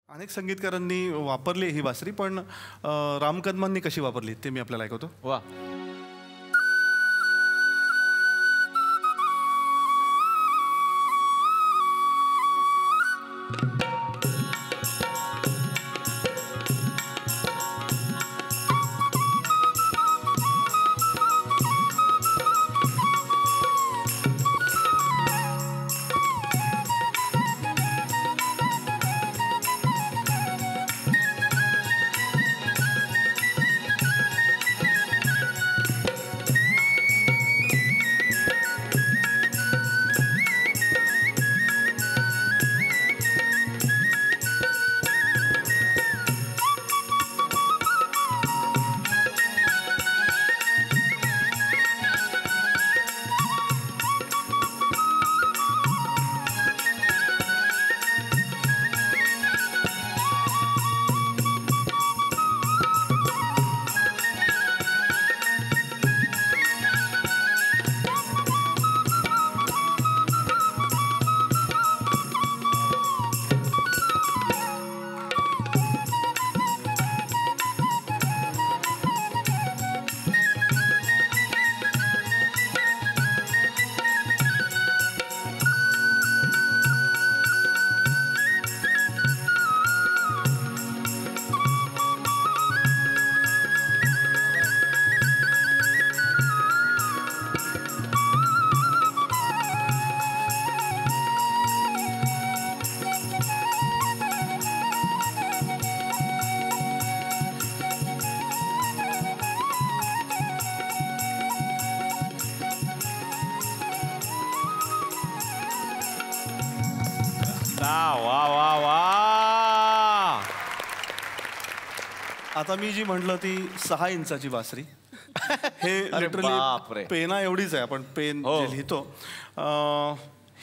अनेक संगीतकारांनी वापरली ही बासरी, पण राम कदमांनी कशी वापरली ते मी आपल्याला ऐकवतो. वा. वा वा वा. आता मी जी म्हटलं ती 6 इंचाची बासरी. हे लिटरली पेना एवढीच आहे. आपण पेन जे लिहितो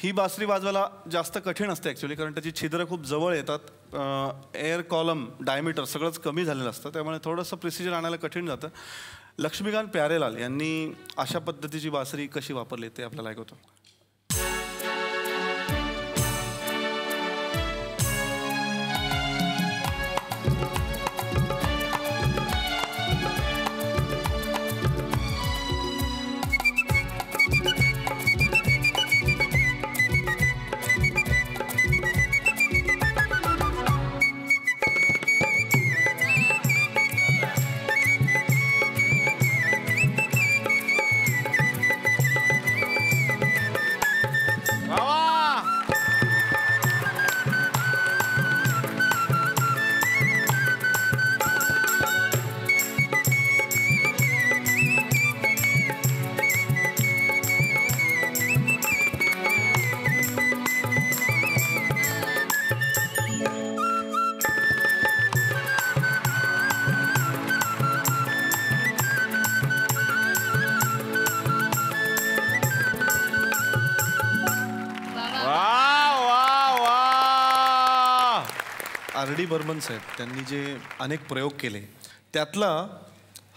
ही बासरी वाजवायला जास्त कठीण असते ॲक्च्युली, कारण त्याची छिद्र खूप जवळ येतात. एअर कॉलम डायमीटर सगळंच कमी झालेलं असतं, त्यामुळे थोडंसं प्रिसिजन आणायला कठीण जातं. लक्ष्मीकांत प्यारेलाल यांनी अशा पद्धतीची बासरी कशी वापरली ते आपल्याला ऐकवतो. R.D. बर्मन साहेब त्यांनी जे अनेक प्रयोग केले त्यातला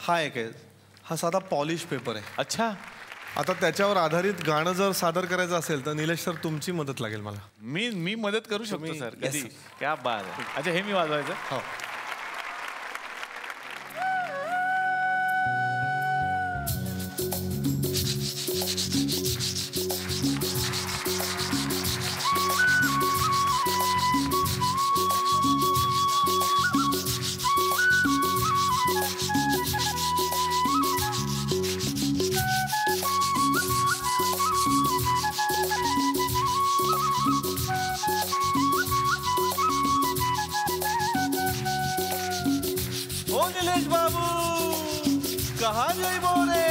हा एक आहे. हा साधा पॉलिश पेपर आहे. अच्छा. आता त्याच्यावर आधारित गाणं जर सादर करायचं असेल तर निलेश सर तुमची मदत लागेल मला. मी मदत करू शकतो सर कधी. क्या बात आहे. अच्छा हे मी वाजवायचं. हो. निलेश बाबू कहाँ जाइबो रे.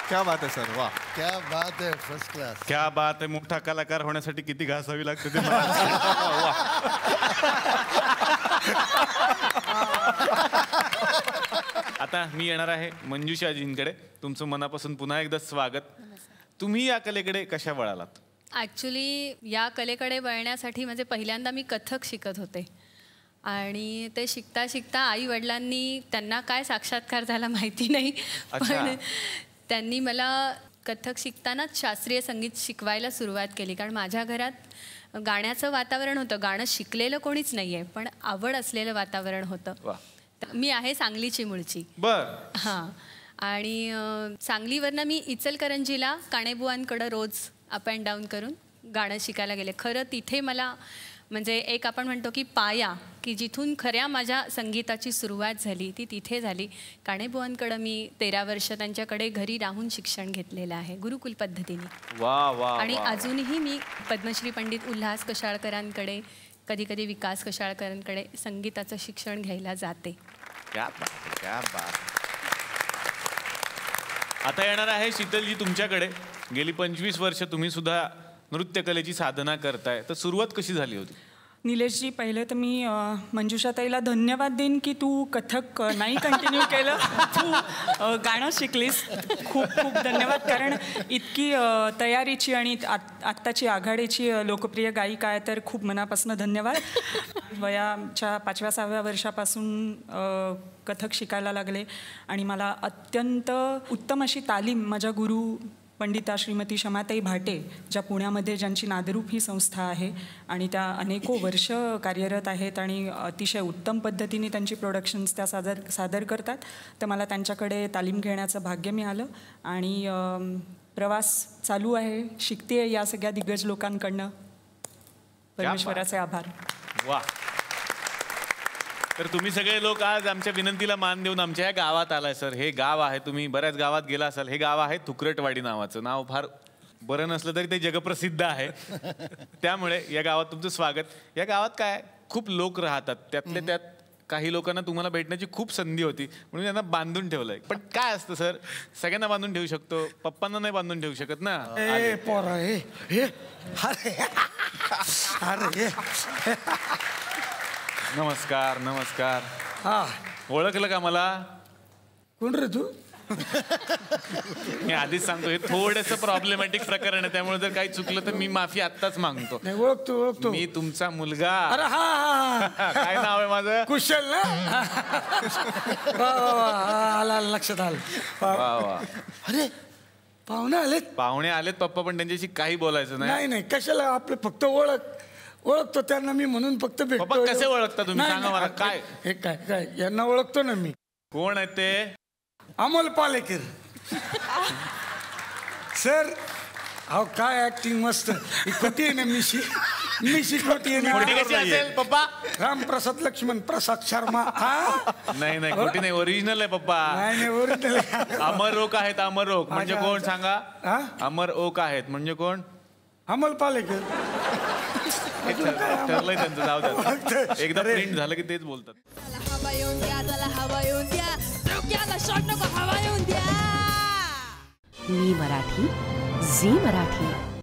क्या बात है सर. वाह. क्या बात है. First class. क्या बात आहे. मोठा कलाकार होण्यासाठी किती घासावी लागते ते. आता मी येणार आहे मंजुषाजींकडे. तुमचं मनापासून पुन्हा एकदा स्वागत. तुम्ही या कलेकडे कशा वळालात? ॲक्च्युली या कलेकडे वळण्यासाठी म्हणजे पहिल्यांदा मी कथक शिकत होते आणि ते शिकता शिकता आई वडिलांनी, त्यांना काय साक्षात्कार झाला माहिती नाही, पण त्यांनी मला कथक शिकतानाच शास्त्रीय संगीत शिकवायला सुरुवात केली. कारण माझ्या घरात गाण्याचं वातावरण होतं, गाणं शिकलेलं कोणीच नाही आहे, पण आवड असलेलं वातावरण होतं. मी आहे सांगलीची मूळची. हां, आणि सांगलीवरनं मी इचलकरंजीला काणेबुवांकडं रोज अप अँड डाऊन करून गाणं शिकायला गेले. खरं तिथे मला म्हणजे एक आपण म्हणतो की पाया, की जिथून खऱ्या माझ्या संगीताची सुरुवात झाली ती तिथे झाली. काणेबुवांकडं मी 13 वर्ष त्यांच्याकडे घरी राहून शिक्षण घेतलेलं आहे गुरुकुल पद्धतीने. आणि अजूनही मी पद्मश्री पंडित उल्हास कशाळकरांकडे, कधी कधी विकास कशाळकरांकडे संगीताचं शिक्षण घ्यायला जाते. आता येणार आहे शीतलजी तुमच्याकडे. गेली 25 वर्ष तुम्ही सुद्धा नृत्यकलेची साधना करताय, तर सुरुवात कशी झाली होती? निलेशजी, पहिले तर मी मंजुषाताईला धन्यवाद देईन की तू कथक नाही कंटिन्यू केलं, तू गाणं शिकलीस. खूप खूप धन्यवाद. कारण इतकी तयारीची आणि आत्ताची आघाडीची लोकप्रिय गायिका आहे, तर खूप मनापासून धन्यवाद. वयाच्या 5व्या-6व्या वर्षापासून कथक शिकायला लागले आणि मला अत्यंत उत्तम अशी तालीम माझ्या गुरु पंडिता श्रीमती शमाताई भाटे, ज्या पुण्यामध्ये, ज्यांची नादरूप ही संस्था आहे आणि त्या अनेको वर्ष कार्यरत आहेत आणि अतिशय उत्तम पद्धतीने त्यांची प्रोडक्शन्स त्या सादर करतात. तर मला त्यांच्याकडे तालीम घेण्याचं भाग्य मिळालं आणि प्रवास चालू आहे. शिकते या सगळ्या दिग्गज लोकांकडनं. परमेश्वराचे आभार. वा. तर तुम्ही सगळे लोक आज आमच्या विनंतीला मान देऊन आमच्या या गावात आलाय. सर, हे गाव आहे, तुम्ही बऱ्याच गावात गेला असाल, हे गाव आहे तुकरटवाडी नावाचं. नाव फार बरं नसलं तरी ते जगप्रसिद्ध आहे. त्यामुळे या गावात तुमचं स्वागत. या गावात काय खूप लोक राहतात, त्यातले त्यात काही लोकांना तुम्हाला भेटण्याची खूप संधी होती म्हणून त्यांना बांधून ठेवलंय. पण काय असतं सर, सगळ्यांना बांधून ठेवू शकतो, पप्पांना नाही बांधून ठेवू शकत ना. नमस्कार. नमस्कार. ओळखलं का मला? कोण रे तू? मी आधीच सांगतो, हे थोडंसं प्रॉब्लेमॅटिक प्रकरण आहे, त्यामुळे जर काही चुकलं तर मी माफी आत्ताच मागतो. ओळखतो. मी तुमचा मुलगा. अरे हा, काय नाव आहे माझं? कुशल ना? आला लक्षात आलं. अरे पाहुणे आलेत. पप्पा, पण त्यांच्याशी काही बोलायचं नाही. नाही, कशाला, आपलं फक्त ओळखतो त्यांना मी, म्हणून फक्त भेटतो. पप्पा कसे ओळखता तुम्ही, सांगा मला. काय हे काय यांना ओळखतो ना मी. कोण आहे ते? अमोल पालेकर सर. अहो काय ऍक्टिंग मस्त. खोटी आहे ना मिशी खोटी आहे ना. पप्पा रामप्रसाद लक्ष्मण प्रसाद शर्मा. नाही खोटी नाही, ओरिजिनल आहे पप्पा. नाही ओरिजिनल. अमर ओक आहेत. अमर ओक म्हणजे कोण सांगा? अमर ओक आहेत म्हणजे कोण? अमोल पालेकर. ठरलंय त्यांचं, जाऊ द्या. एकदा प्रिंट झालं की तेच बोलतात. मी मराठी, झी मराठी.